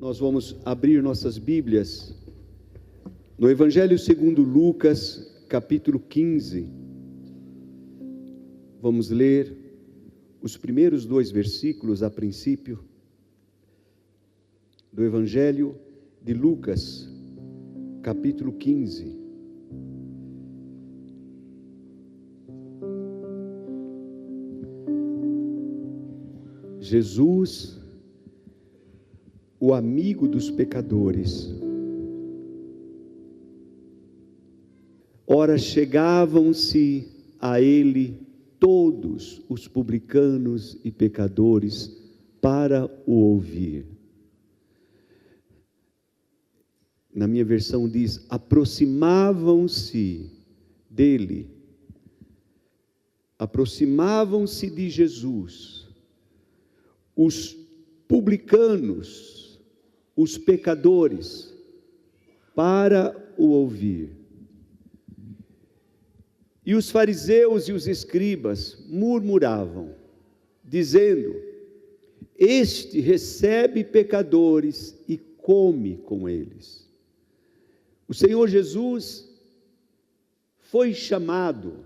Nós vamos abrir nossas Bíblias no Evangelho segundo Lucas, capítulo 15. Vamos ler os primeiros 2 versículos a princípio do Evangelho de Lucas, capítulo 15. Jesus, o amigo dos pecadores. Ora, chegavam-se a ele todos os publicanos e pecadores para o ouvir. Na minha versão diz, aproximavam-se dele, aproximavam-se de Jesus, os publicanos, os pecadores, para o ouvir. E os fariseus e os escribas murmuravam, dizendo, este recebe pecadores e come com eles. O Senhor Jesus foi chamado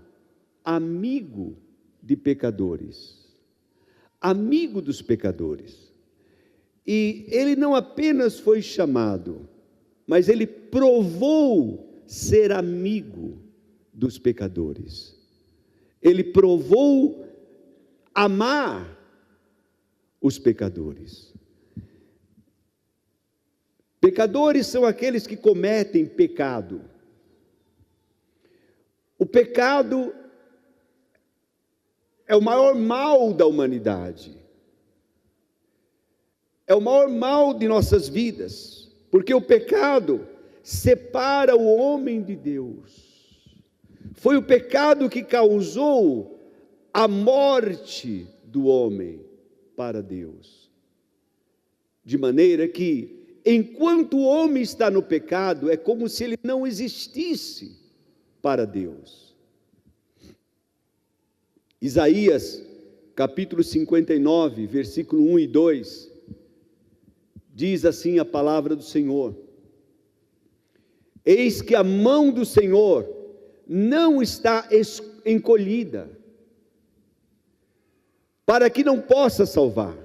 amigo de pecadores, amigo dos pecadores. E ele não apenas foi chamado, mas ele provou ser amigo dos pecadores. Ele provou amar os pecadores. Pecadores são aqueles que cometem pecado. O pecado é o maior mal da humanidade. É o maior mal de nossas vidas, porque o pecado separa o homem de Deus. Foi o pecado que causou a morte do homem para Deus. De maneira que, enquanto o homem está no pecado, é como se ele não existisse para Deus. Isaías, capítulo 59, versículo 1 e 2, diz assim a palavra do Senhor: eis que a mão do Senhor não está encolhida, para que não possa salvar.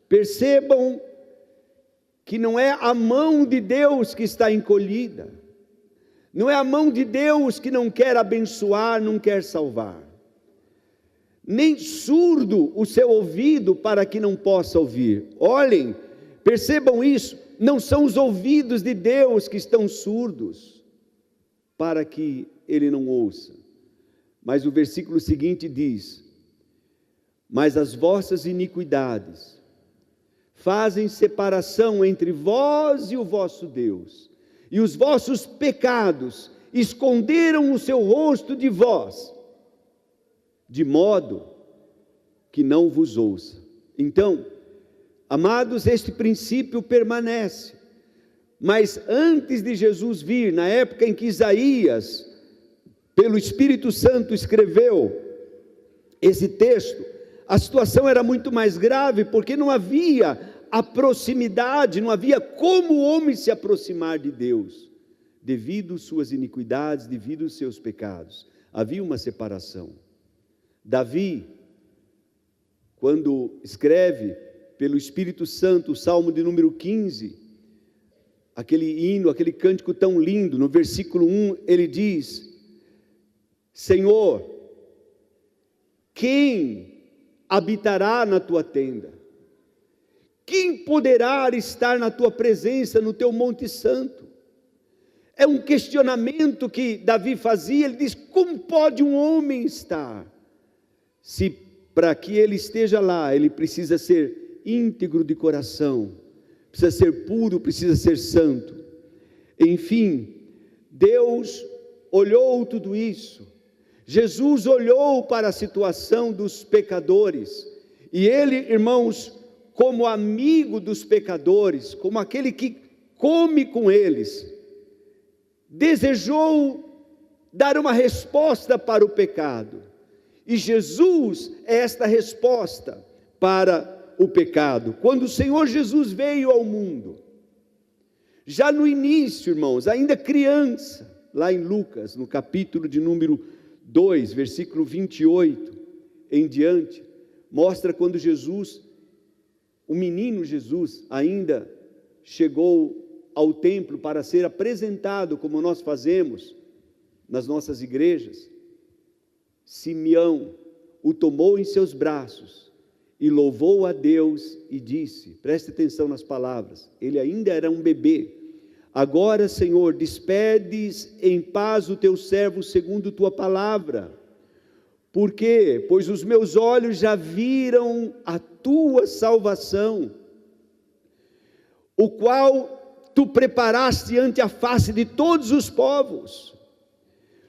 Percebam que não é a mão de Deus que está encolhida, não é a mão de Deus que não quer abençoar, não quer salvar, nem surdo o seu ouvido para que não possa ouvir. Olhem, percebam isso, não são os ouvidos de Deus que estão surdos, para que ele não ouça. Mas o versículo seguinte diz, mas as vossas iniquidades fazem separação entre vós e o vosso Deus, e os vossos pecados esconderam o seu rosto de vós, de modo que não vos ouça. Então, amados, este princípio permanece, mas antes de Jesus vir, na época em que Isaías, pelo Espírito Santo, escreveu esse texto, a situação era muito mais grave, porque não havia a proximidade, não havia como o homem se aproximar de Deus, devido às suas iniquidades, devido aos seus pecados. Havia uma separação. Davi, quando escreve pelo Espírito Santo o Salmo de número 15, aquele hino, aquele cântico tão lindo, no versículo 1, ele diz, Senhor, quem habitará na tua tenda? Quem poderá estar na tua presença, no teu monte santo? É um questionamento que Davi fazia, ele diz, como pode um homem estar? Se para que ele esteja lá, ele precisa ser íntegro de coração, precisa ser puro, precisa ser santo. Enfim, Deus olhou tudo isso, Jesus olhou para a situação dos pecadores, e ele, irmãos, como amigo dos pecadores, como aquele que come com eles, desejou dar uma resposta para o pecado, e Jesus é esta resposta para o pecado. Quando o Senhor Jesus veio ao mundo, já no início, irmãos, ainda criança, lá em Lucas, no capítulo de número 2, versículo 28 em diante, mostra quando Jesus, o menino Jesus, ainda chegou ao templo para ser apresentado, como nós fazemos nas nossas igrejas. Simeão o tomou em seus braços e louvou a Deus e disse, preste atenção nas palavras, ele ainda era um bebê: agora, Senhor, despedes em paz o teu servo segundo tua palavra. Por quê? Pois os meus olhos já viram a tua salvação, o qual tu preparaste ante a face de todos os povos,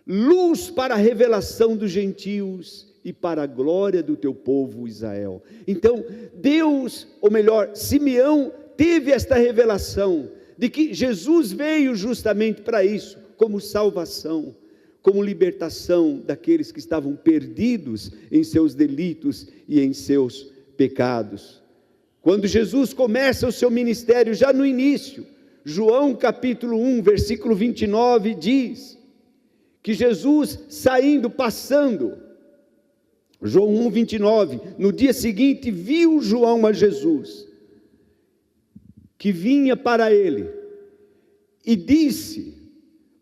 luz para a revelação dos gentios e para a glória do teu povo Israel. Então, Deus, ou melhor, Simeão teve esta revelação de que Jesus veio justamente para isso, como salvação, como libertação daqueles que estavam perdidos em seus delitos e em seus pecados. Quando Jesus começa o seu ministério, já no início, João capítulo 1, versículo 29 diz que Jesus saindo, passando, João 1, 29, no dia seguinte viu João a Jesus, que vinha para ele, e disse,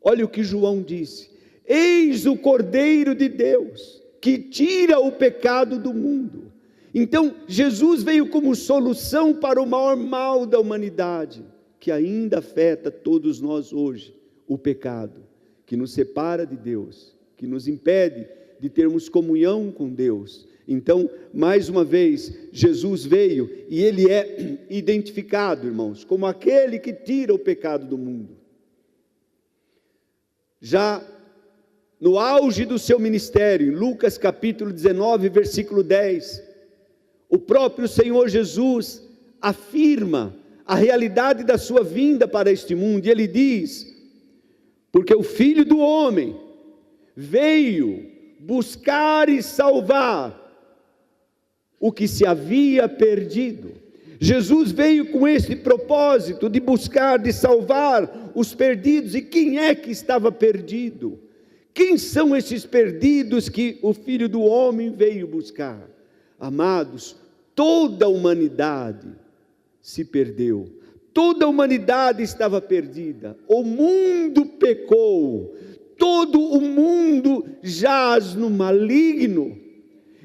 olha o que João disse: eis o Cordeiro de Deus, que tira o pecado do mundo. Então, Jesus veio como solução para o maior mal da humanidade, que ainda afeta todos nós hoje, o pecado, que nos separa de Deus, que nos impede de termos comunhão com Deus. Então, mais uma vez, Jesus veio e ele é identificado, irmãos, como aquele que tira o pecado do mundo. Já no auge do seu ministério, em Lucas capítulo 19, versículo 10, o próprio Senhor Jesus afirma a realidade da sua vinda para este mundo, e ele diz: porque o Filho do Homem veio buscar e salvar o que se havia perdido. Jesus veio com esse propósito de buscar, de salvar os perdidos. E quem é que estava perdido? Quem são esses perdidos que o Filho do Homem veio buscar? Amados, toda a humanidade se perdeu, toda a humanidade estava perdida, o mundo pecou, todo o mundo jaz no maligno,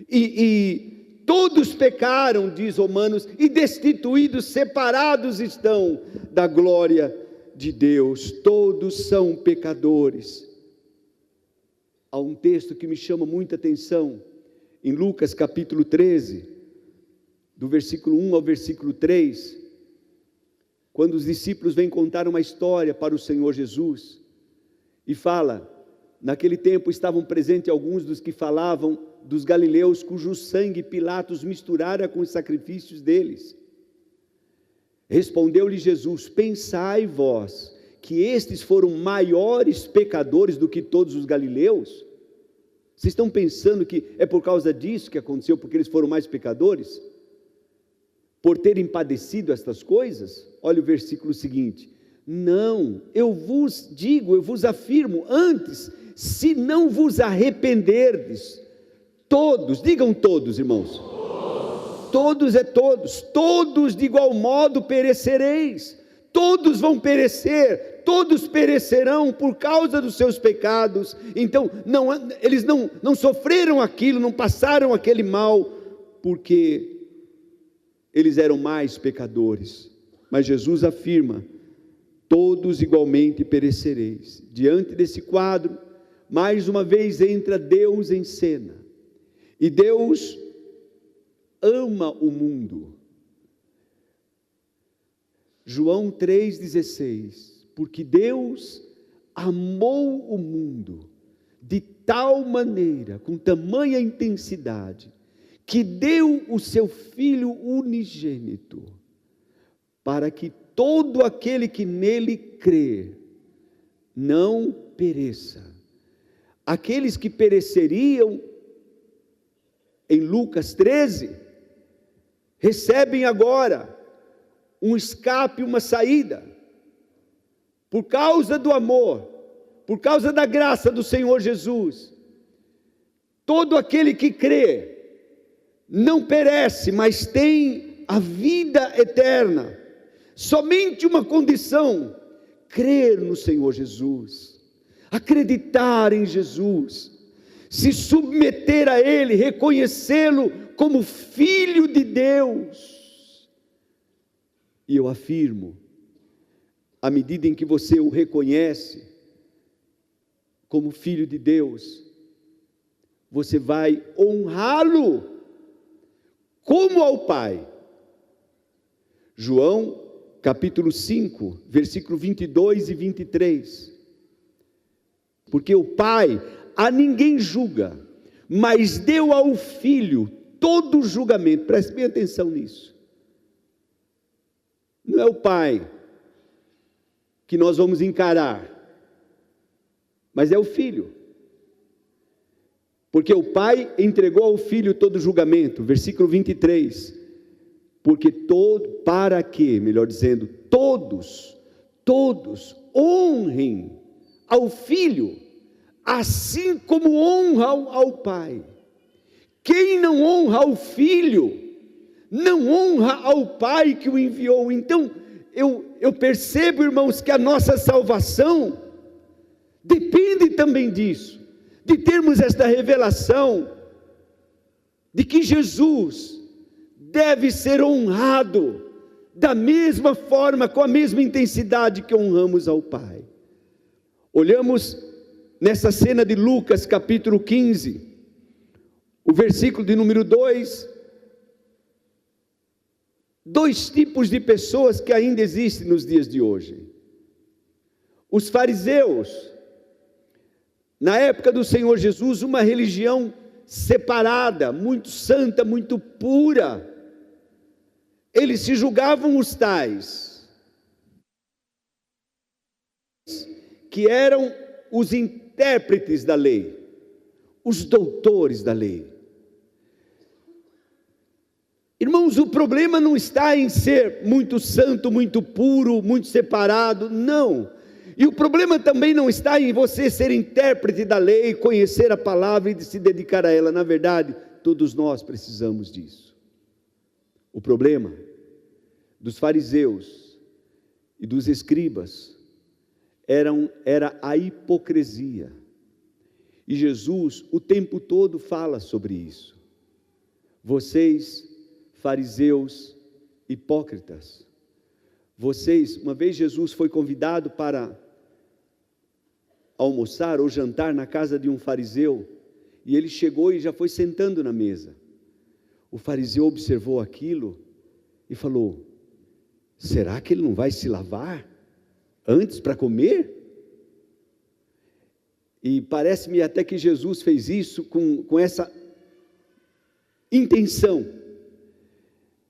e todos pecaram, diz Romanos, e destituídos, separados estão da glória de Deus, todos são pecadores. Há um texto que me chama muita atenção, em Lucas capítulo 13, do versículo 1 ao versículo 3, quando os discípulos vêm contar uma história para o Senhor Jesus, e fala, naquele tempo estavam presentes alguns dos que falavam dos galileus, cujo sangue Pilatos misturara com os sacrifícios deles. Respondeu-lhe Jesus: pensai vós, que estes foram maiores pecadores do que todos os galileus? Vocês estão pensando que é por causa disso que aconteceu, porque eles foram mais pecadores? Por terem padecido estas coisas? Olha o versículo seguinte: não, eu vos digo, eu vos afirmo, antes, se não vos arrependerdes, todos, digam todos, irmãos, todos é todos, todos de igual modo perecereis, todos vão perecer, todos perecerão por causa dos seus pecados. Então, eles não sofreram aquilo, não passaram aquele mal, porque eles eram mais pecadores. Mas Jesus afirma: todos igualmente perecereis. Diante desse quadro, mais uma vez entra Deus em cena, e Deus ama o mundo. João 3,16, porque Deus amou o mundo de tal maneira, com tamanha intensidade, que deu o seu Filho unigênito, para que todo aquele que nele crê não pereça. Aqueles que pereceriam, em Lucas 13, recebem agora um escape, uma saída, por causa do amor, por causa da graça do Senhor Jesus. Todo aquele que crê não perece, mas tem a vida eterna. Somente uma condição: crer no Senhor Jesus, acreditar em Jesus, se submeter a Ele, reconhecê-lo como Filho de Deus. E eu afirmo, à medida em que você o reconhece como Filho de Deus, você vai honrá-lo como ao Pai. João capítulo 5, versículo 22 e 23. Porque o Pai a ninguém julga, mas deu ao Filho todo o julgamento. Preste bem atenção nisso. Não é o Pai que nós vamos encarar, mas é o Filho. Porque o Pai entregou ao Filho todo o julgamento. Versículo 23. Porque para que, melhor dizendo, todos honrem ao Filho, assim como honram ao Pai. Quem não honra ao Filho, não honra ao Pai que o enviou. Então, eu percebo, irmãos, que a nossa salvação depende também disso, de termos esta revelação, de que Jesus deve ser honrado da mesma forma, com a mesma intensidade que honramos ao Pai. Olhamos nessa cena de Lucas capítulo 15, o versículo de número 2, dois tipos de pessoas que ainda existem nos dias de hoje. Os fariseus, na época do Senhor Jesus, uma religião separada, muito santa, muito pura. Eles se julgavam os tais, que eram os intérpretes da lei, os doutores da lei. Irmãos, o problema não está em ser muito santo, muito puro, muito separado, não. E o problema também não está em você ser intérprete da lei, conhecer a palavra e se dedicar a ela. Na verdade, todos nós precisamos disso. O problema dos fariseus e dos escribas era a hipocrisia. E Jesus o tempo todo fala sobre isso. Vocês, fariseus hipócritas, uma vez Jesus foi convidado para almoçar ou jantar na casa de um fariseu, e ele chegou e já foi sentando na mesa. O fariseu observou aquilo e falou: será que ele não vai se lavar antes para comer? E parece-me até que Jesus fez isso com essa intenção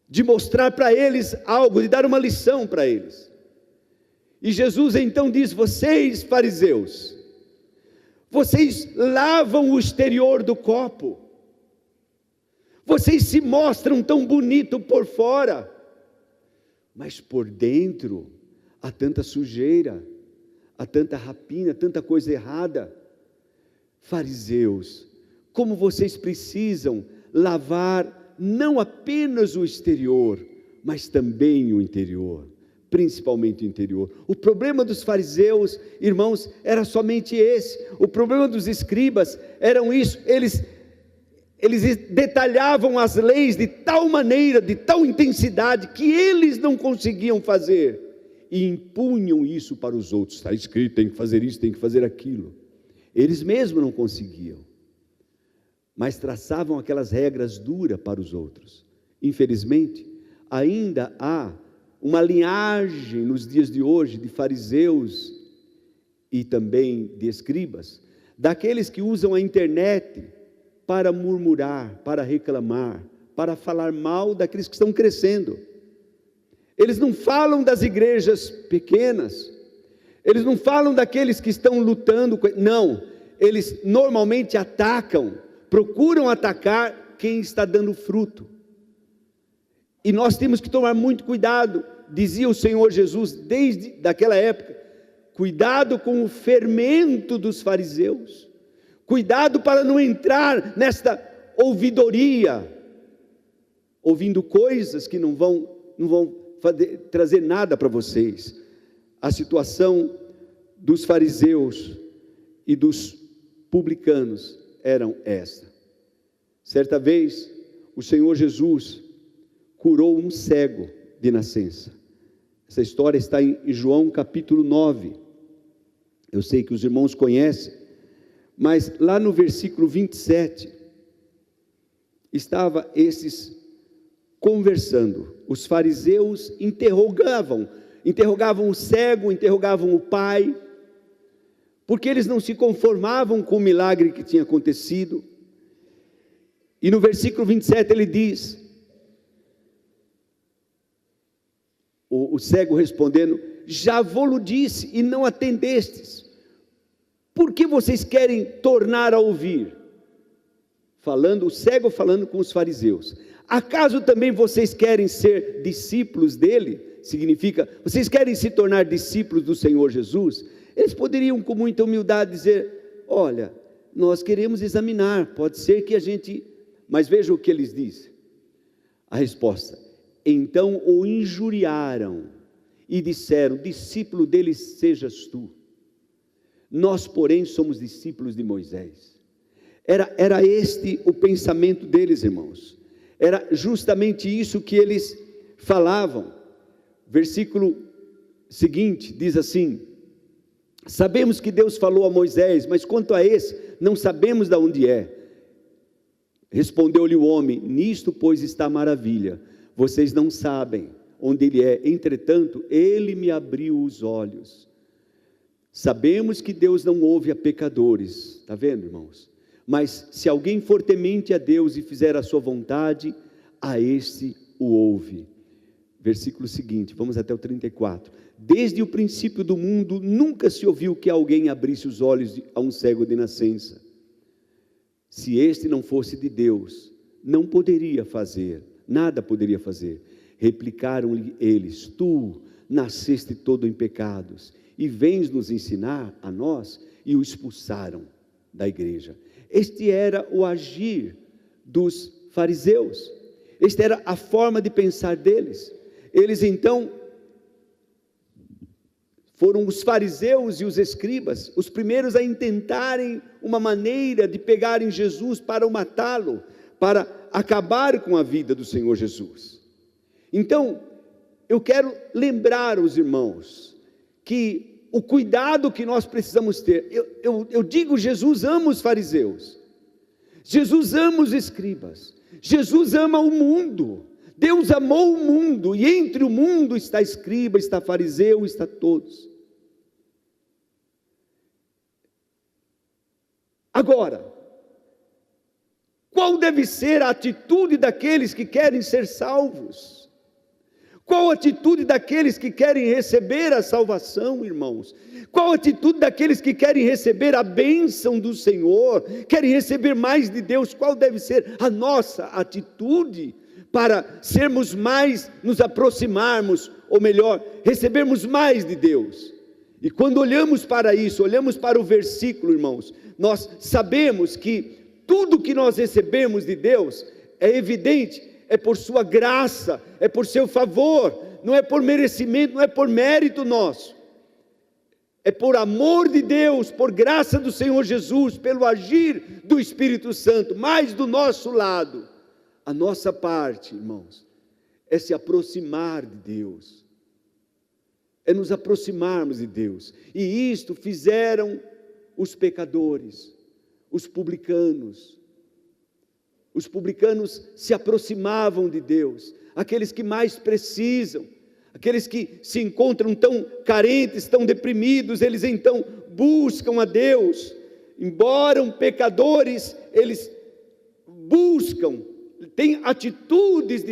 de mostrar para eles algo, de dar uma lição para eles. E Jesus então diz: vocês fariseus, vocês lavam o exterior do copo, vocês se mostram tão bonito por fora, mas por dentro há tanta sujeira, há tanta rapina, tanta coisa errada. Fariseus, como vocês precisam lavar não apenas o exterior, mas também o interior, principalmente o interior. O problema dos fariseus, irmãos, era somente esse. O problema dos escribas eram isso. Eles detalhavam as leis de tal maneira, de tal intensidade, que eles não conseguiam fazer, e impunham isso para os outros. Está escrito, tem que fazer isso, tem que fazer aquilo. Eles mesmos não conseguiam, mas traçavam aquelas regras duras para os outros. Infelizmente, ainda há uma linhagem nos dias de hoje de fariseus e também de escribas, daqueles que usam a internet para murmurar, para reclamar, para falar mal daqueles que estão crescendo. Eles não falam das igrejas pequenas, eles não falam daqueles que estão lutando, não, eles normalmente procuram atacar quem está dando fruto. E nós temos que tomar muito cuidado, dizia o Senhor Jesus desde daquela época, cuidado com o fermento dos fariseus, cuidado para não entrar nesta ouvidoria, ouvindo coisas que não vão trazer nada para vocês. A situação dos fariseus e dos publicanos eram esta. Certa vez, o Senhor Jesus curou um cego de nascença. Essa história está em João capítulo 9. Eu sei que os irmãos conhecem, mas lá no versículo 27, estava esses conversando. Os fariseus interrogavam o cego, interrogavam o pai, porque eles não se conformavam com o milagre que tinha acontecido. E no versículo 27 ele diz, o cego respondendo, já vou-lo disse e não atendestes, por que vocês querem tornar a ouvir? O cego falando com os fariseus, acaso também vocês querem ser discípulos dele? Significa, vocês querem se tornar discípulos do Senhor Jesus? Eles poderiam com muita humildade dizer, olha, nós queremos examinar, pode ser que a gente... Mas veja o que eles dizem, a resposta, então o injuriaram e disseram, discípulo dele sejas tu, nós porém somos discípulos de Moisés. Era este o pensamento deles, irmãos, era justamente isso que eles falavam. Versículo seguinte diz assim, sabemos que Deus falou a Moisés, mas quanto a esse, não sabemos de onde é. Respondeu-lhe o homem, nisto pois está a maravilha, vocês não sabem onde ele é, entretanto, ele me abriu os olhos. Sabemos que Deus não ouve a pecadores, está vendo, irmãos? Mas se alguém for temente a Deus e fizer a sua vontade, a esse o ouve. Versículo seguinte, vamos até o 34. Desde o princípio do mundo, nunca se ouviu que alguém abrisse os olhos a um cego de nascença. Se este não fosse de Deus, não poderia fazer, nada poderia fazer. Replicaram-lhe eles, tu nasceste todo em pecados, e vens nos ensinar a nós, e o expulsaram da igreja. Este era o agir dos fariseus, esta era a forma de pensar deles. Eles então foram os fariseus e os escribas, os primeiros a intentarem uma maneira de pegarem Jesus para o matá-lo, para acabar com a vida do Senhor Jesus. Então, eu quero lembrar os irmãos, que o cuidado que nós precisamos ter, eu digo, Jesus ama os fariseus, Jesus ama os escribas, Jesus ama o mundo, Deus amou o mundo, e entre o mundo está escriba, está fariseu, está todos. Agora, qual deve ser a atitude daqueles que querem ser salvos? Qual a atitude daqueles que querem receber a salvação, irmãos? Qual a atitude daqueles que querem receber a bênção do Senhor, querem receber mais de Deus? Qual deve ser a nossa atitude para sermos mais, nos aproximarmos, ou melhor, recebermos mais de Deus? E quando olhamos para isso, olhamos para o versículo, irmãos, nós sabemos que tudo que nós recebemos de Deus é evidente, é por sua graça, é por seu favor, não é por merecimento, não é por mérito nosso, é por amor de Deus, por graça do Senhor Jesus, pelo agir do Espírito Santo, mas do nosso lado, a nossa parte, irmãos, é se aproximar de Deus, é nos aproximarmos de Deus, e isto fizeram os pecadores, os publicanos se aproximavam de Deus, aqueles que mais precisam, aqueles que se encontram tão carentes, tão deprimidos, eles então buscam a Deus, embora pecadores, eles buscam, têm atitudes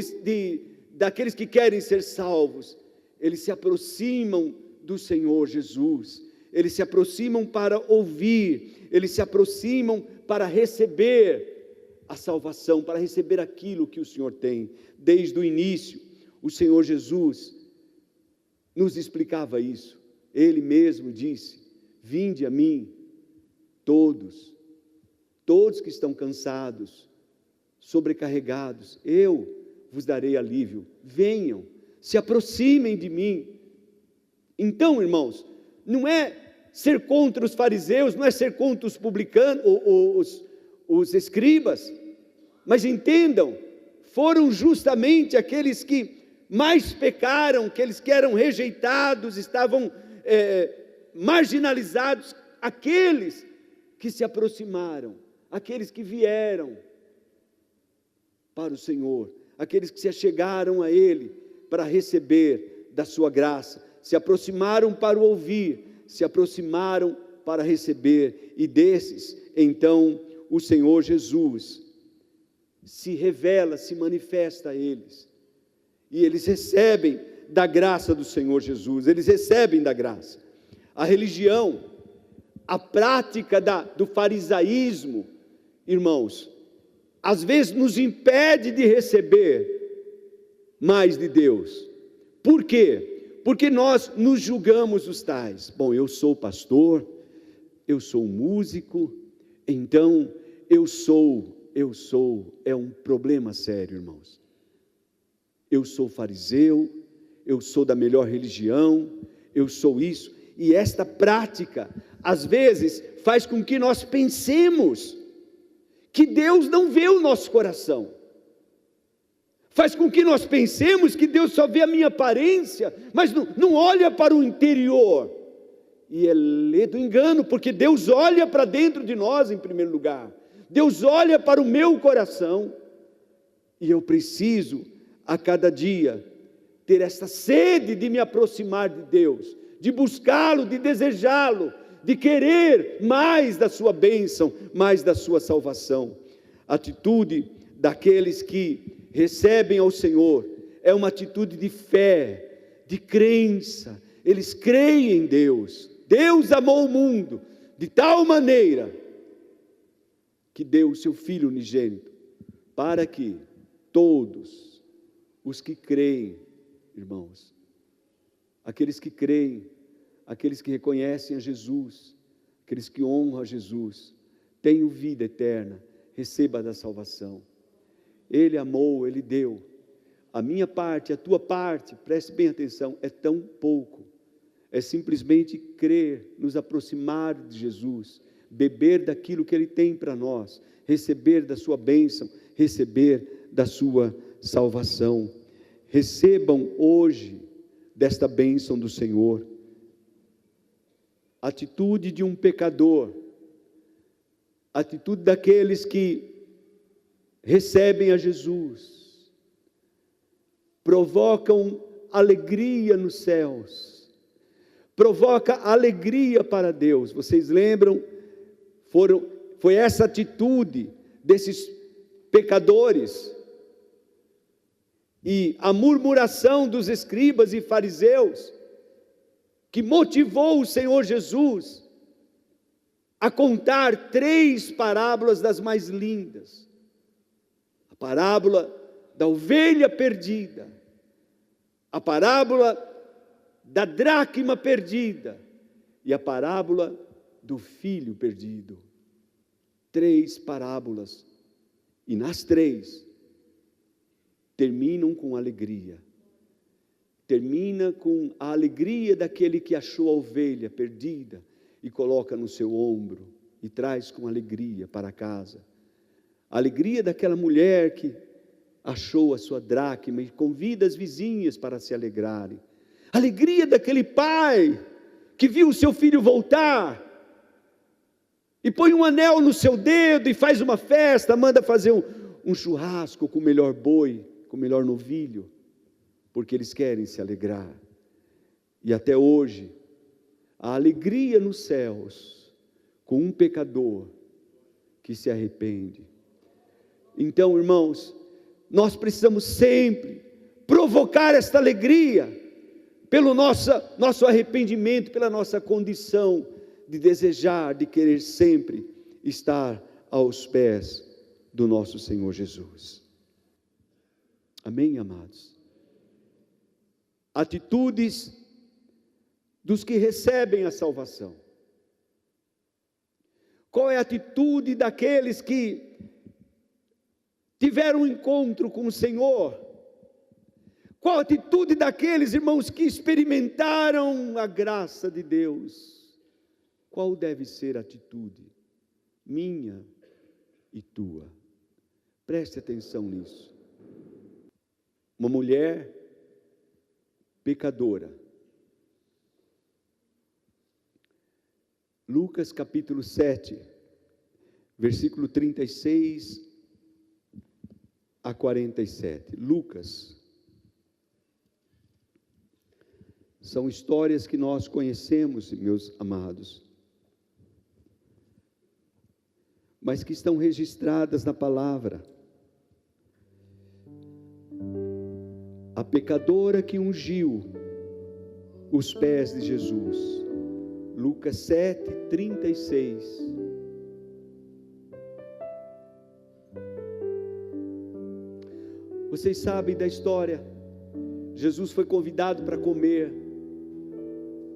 daqueles que querem ser salvos, eles se aproximam do Senhor Jesus, eles se aproximam para ouvir, eles se aproximam para receber a salvação, para receber aquilo que o Senhor tem. Desde o início, o Senhor Jesus nos explicava isso. Ele mesmo disse: vinde a mim, todos que estão cansados, sobrecarregados, eu vos darei alívio. Venham, se aproximem de mim. Então, irmãos, não é ser contra os fariseus, não é ser contra os publicanos, os escribas, mas entendam, foram justamente aqueles que mais pecaram, aqueles que eram rejeitados, estavam marginalizados, aqueles que se aproximaram, aqueles que vieram para o Senhor, aqueles que se achegaram a Ele para receber da sua graça, se aproximaram para o ouvir, se aproximaram para receber, e desses, então, o Senhor Jesus se revela, se manifesta a eles, e eles recebem da graça do Senhor Jesus, eles recebem da graça. A religião, a prática do farisaísmo, irmãos, às vezes nos impede de receber mais de Deus. Por quê? Porque nós nos julgamos os tais. Bom, eu sou pastor, eu sou músico, então eu sou, é um problema sério, irmãos. Eu sou fariseu, eu sou da melhor religião, eu sou isso. E esta prática, às vezes, faz com que nós pensemos que Deus não vê o nosso coração. Faz com que nós pensemos que Deus só vê a minha aparência, mas não olha para o interior. E é do engano, porque Deus olha para dentro de nós em primeiro lugar. Deus olha para o meu coração. E eu preciso, a cada dia, ter essa sede de me aproximar de Deus, de buscá-lo, de desejá-lo, de querer mais da sua bênção, mais da sua salvação. A atitude daqueles que recebem ao Senhor é uma atitude de fé, de crença. Eles creem em Deus. Deus amou o mundo de tal maneira que deu o seu Filho unigênito, para que todos os que creem, irmãos, aqueles que creem, aqueles que reconhecem a Jesus, aqueles que honram a Jesus, tenham vida eterna, receba da salvação. Ele amou, Ele deu. A minha parte, a tua parte, preste bem atenção, é tão pouco. É simplesmente crer, nos aproximar de Jesus, beber daquilo que Ele tem para nós, receber da sua bênção, receber da sua salvação. Recebam hoje desta bênção do Senhor. Atitude de um pecador, atitude daqueles que recebem a Jesus, provocam alegria nos céus, provoca alegria para Deus. Vocês lembram? Foi essa atitude desses pecadores e a murmuração dos escribas e fariseus que motivou o Senhor Jesus a contar 3 parábolas das mais lindas. A parábola da ovelha perdida, a parábola da dracma perdida e a parábola do filho perdido. 3 parábolas, e nas 3 terminam com alegria. Termina com a alegria daquele que achou a ovelha perdida e coloca no seu ombro e traz com alegria para casa. A alegria daquela mulher que achou a sua dracma e convida as vizinhas para se alegrarem. A alegria daquele pai que viu o seu filho voltar e põe um anel no seu dedo e faz uma festa, manda fazer um churrasco com o melhor boi, com o melhor novilho, porque eles querem se alegrar. E até hoje, a alegria nos céus com um pecador que se arrepende. Então, irmãos, nós precisamos sempre provocar esta alegria pelo nosso arrependimento, pela nossa condição de desejar, de querer sempre estar aos pés do nosso Senhor Jesus. Amém, amados? atitudes dos que recebem a salvação? Qual é a atitude daqueles que tiveram um encontro com o Senhor? Qual a atitude daqueles, irmãos, que experimentaram a graça de Deus? Qual deve ser a atitude minha e tua? Preste atenção nisso. Uma mulher pecadora. Lucas capítulo 7, versículo 36 a 47. Lucas. São histórias que nós conhecemos, meus amados, mas que estão registradas na palavra. A pecadora que ungiu os pés de Jesus. Lucas 7, 36. Vocês sabem da história. Jesus foi convidado para comer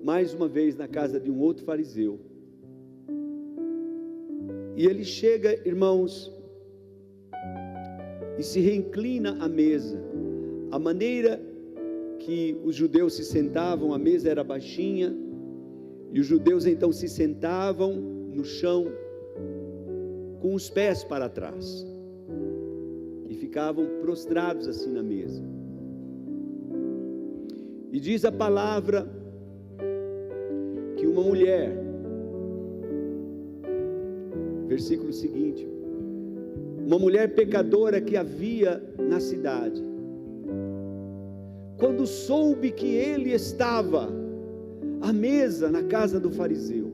mais uma vez na casa de um outro fariseu. E ele chega, irmãos, e se reinclina à mesa. A maneira que os judeus se sentavam, a mesa era baixinha, e os judeus então se sentavam no chão, com os pés para trás, e ficavam prostrados assim na mesa. E diz a palavra que uma mulher, versículo seguinte, uma mulher pecadora que havia na cidade, quando soube que ele estava à mesa na casa do fariseu,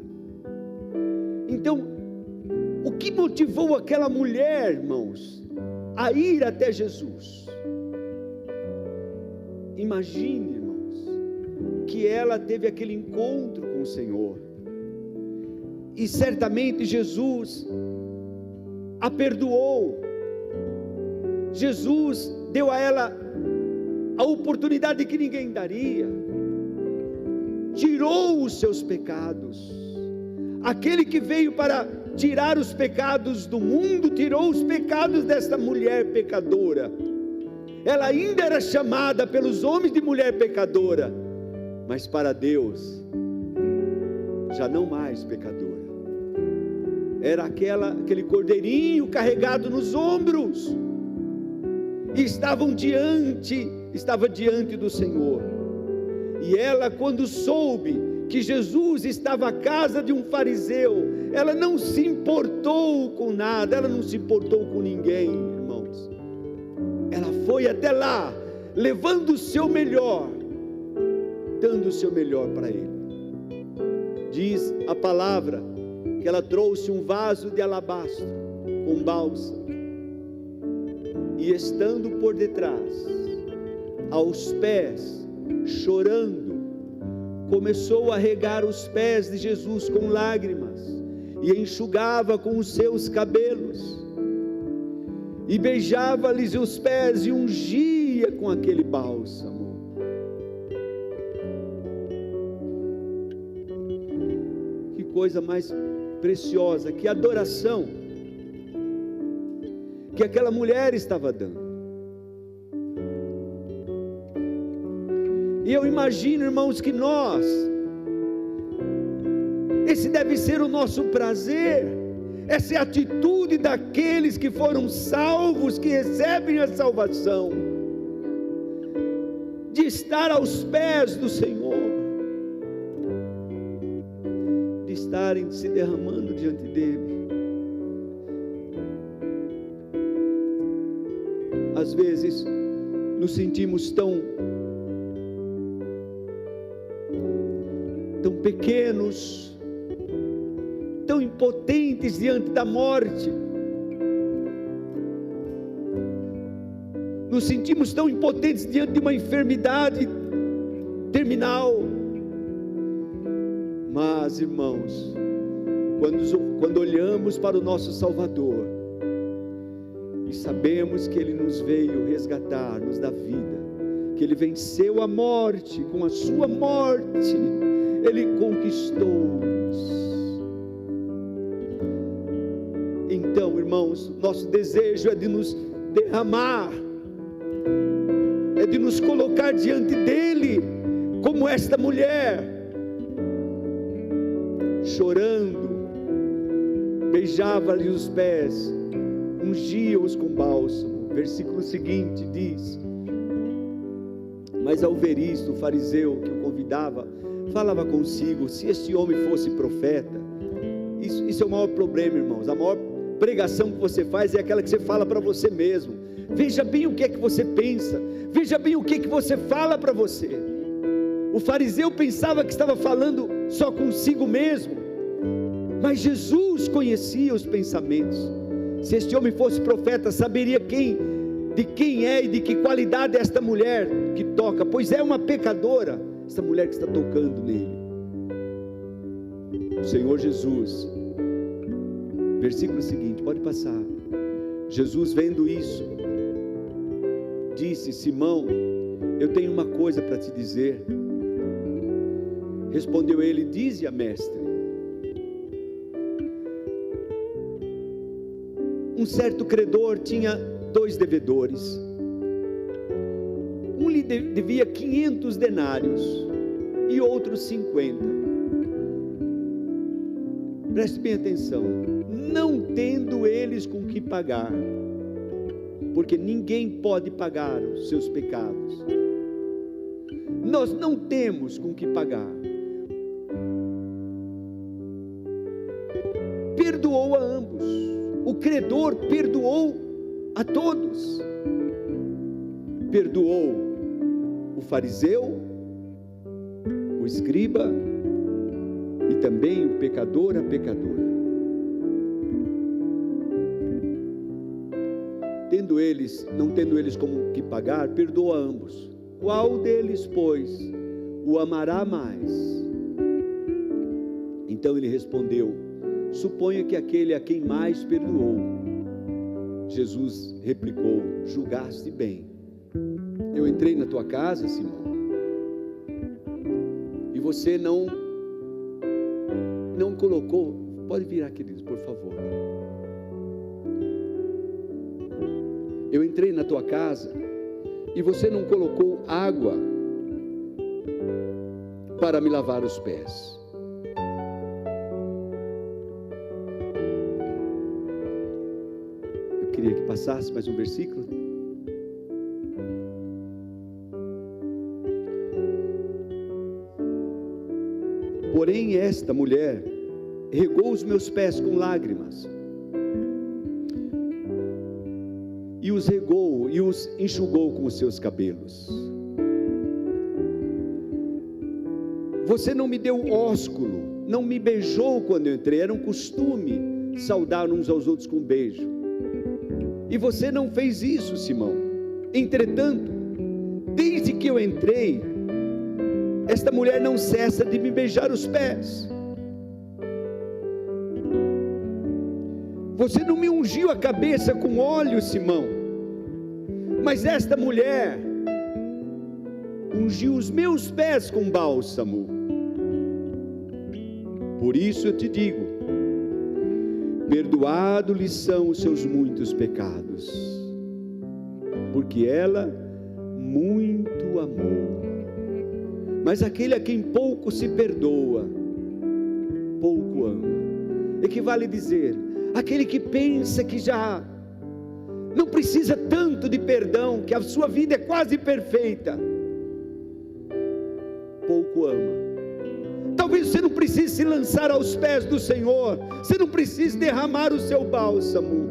então, o que motivou aquela mulher, irmãos, a ir até Jesus? Imagine, irmãos, que ela teve aquele encontro com o Senhor, e certamente Jesus a perdoou. Jesus deu a ela a oportunidade que ninguém daria, tirou os seus pecados. Aquele que veio para tirar os pecados do mundo, tirou os pecados desta mulher pecadora. Ela ainda era chamada pelos homens de mulher pecadora, mas para Deus, já não mais pecadora. Era aquele cordeirinho carregado nos ombros, e estava diante do Senhor. E ela, quando soube que Jesus estava à casa de um fariseu, ela não se importou com nada, ela não se importou com ninguém, irmãos. Ela foi até lá, levando o seu melhor, dando o seu melhor para ele. Diz a palavra que ela trouxe um vaso de alabastro com bálsamo, e estando por detrás, aos pés, chorando, começou a regar os pés de Jesus com lágrimas, e enxugava com os seus cabelos, e beijava-lhes os pés, e ungia com aquele bálsamo. Que coisa mais preciosa, que adoração que aquela mulher estava dando. E eu imagino, irmãos, que esse deve ser o nosso prazer, essa é a atitude daqueles que foram salvos, que recebem a salvação, de estar aos pés do Senhor, de estarem se derramando diante dele. Às vezes nos sentimos tão pequenos, tão impotentes diante da morte, nos sentimos tão impotentes diante de uma enfermidade terminal. Mas, irmãos, quando olhamos para o nosso Salvador e sabemos que Ele nos veio resgatar-nos da vida, porque Ele venceu a morte, com a sua morte, Ele conquistou-nos. Então, irmãos, nosso desejo é de nos derramar, é de nos colocar diante dEle, como esta mulher, chorando, beijava-lhe os pés, ungia-os com bálsamo. Versículo seguinte diz: mas ao ver isto, o fariseu que o convidava, falava consigo: se este homem fosse profeta. Isso é o maior problema, irmãos. A maior pregação que você faz é aquela que você fala para você mesmo. Veja bem o que é que você pensa, veja bem o que é que você fala para você. O fariseu pensava que estava falando só consigo mesmo, mas Jesus conhecia os pensamentos. Se este homem fosse profeta, saberia de quem é e de que qualidade é esta mulher que toca, pois é uma pecadora, esta mulher que está tocando nele. O Senhor Jesus, versículo seguinte, pode passar. Jesus, vendo isso, disse: Simão, eu tenho uma coisa para te dizer. Respondeu ele: dize-a, mestre. Um certo credor tinha 2 devedores. Um lhe devia 500 denários e outro 50. Preste bem atenção. Não tendo eles com que pagar, porque ninguém pode pagar os seus pecados. Nós não temos com que pagar. Perdoou a ambos. O credor perdoou a todos. Perdoou o fariseu, o escriba e também o pecador, a pecadora. Não tendo eles como que pagar, perdoa a ambos. Qual deles, pois, o amará mais? Então ele respondeu: suponha que aquele a quem mais perdoou. Jesus replicou: julgaste bem. Eu entrei na tua casa, Simão, e você não colocou. Pode virar, queridos, por favor. Eu entrei na tua casa e você não colocou água para me lavar os pés. Eu queria que passasse mais um versículo. Porém, esta mulher regou os meus pés com lágrimas, e os regou e os enxugou com os seus cabelos. Você não me deu ósculo, não me beijou quando eu entrei. Era um costume saudar uns aos outros com beijo, e você não fez isso, Simão. Entretanto, desde que eu entrei, esta mulher não cessa de me beijar os pés. Você não me ungiu a cabeça com óleo, Simão, mas esta mulher ungiu os meus pés com bálsamo. Por isso eu te digo: perdoados-lhes são os seus muitos pecados, porque ela muito amou. Mas aquele a quem pouco se perdoa, pouco ama. Equivale dizer, aquele que pensa que já não precisa tanto de perdão, que a sua vida é quase perfeita, pouco ama. Talvez você não precise se lançar aos pés do Senhor, você não precise derramar o seu bálsamo.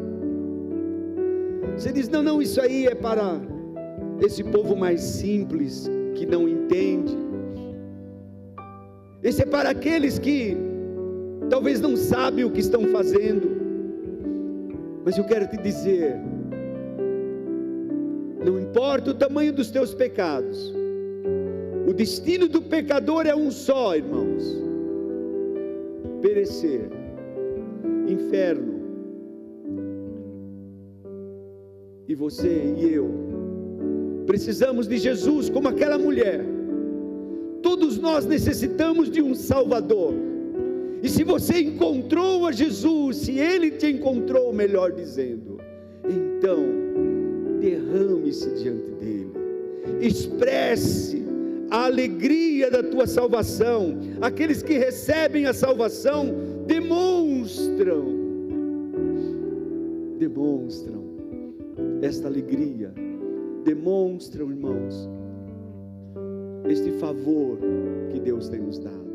Você diz: não, isso aí é para esse povo mais simples, que não entende. Esse é para aqueles que talvez não sabem o que estão fazendo. Mas eu quero te dizer, não importa o tamanho dos teus pecados, o destino do pecador é um só, irmãos: perecer, inferno. E você e eu precisamos de Jesus como aquela mulher. Todos nós necessitamos de um Salvador. E se você encontrou a Jesus, se Ele te encontrou, melhor dizendo, então derrame-se diante dEle, expresse a alegria da tua salvação. Aqueles que recebem a salvação demonstram esta alegria, demonstram, irmãos, este favor que Deus tem nos dado.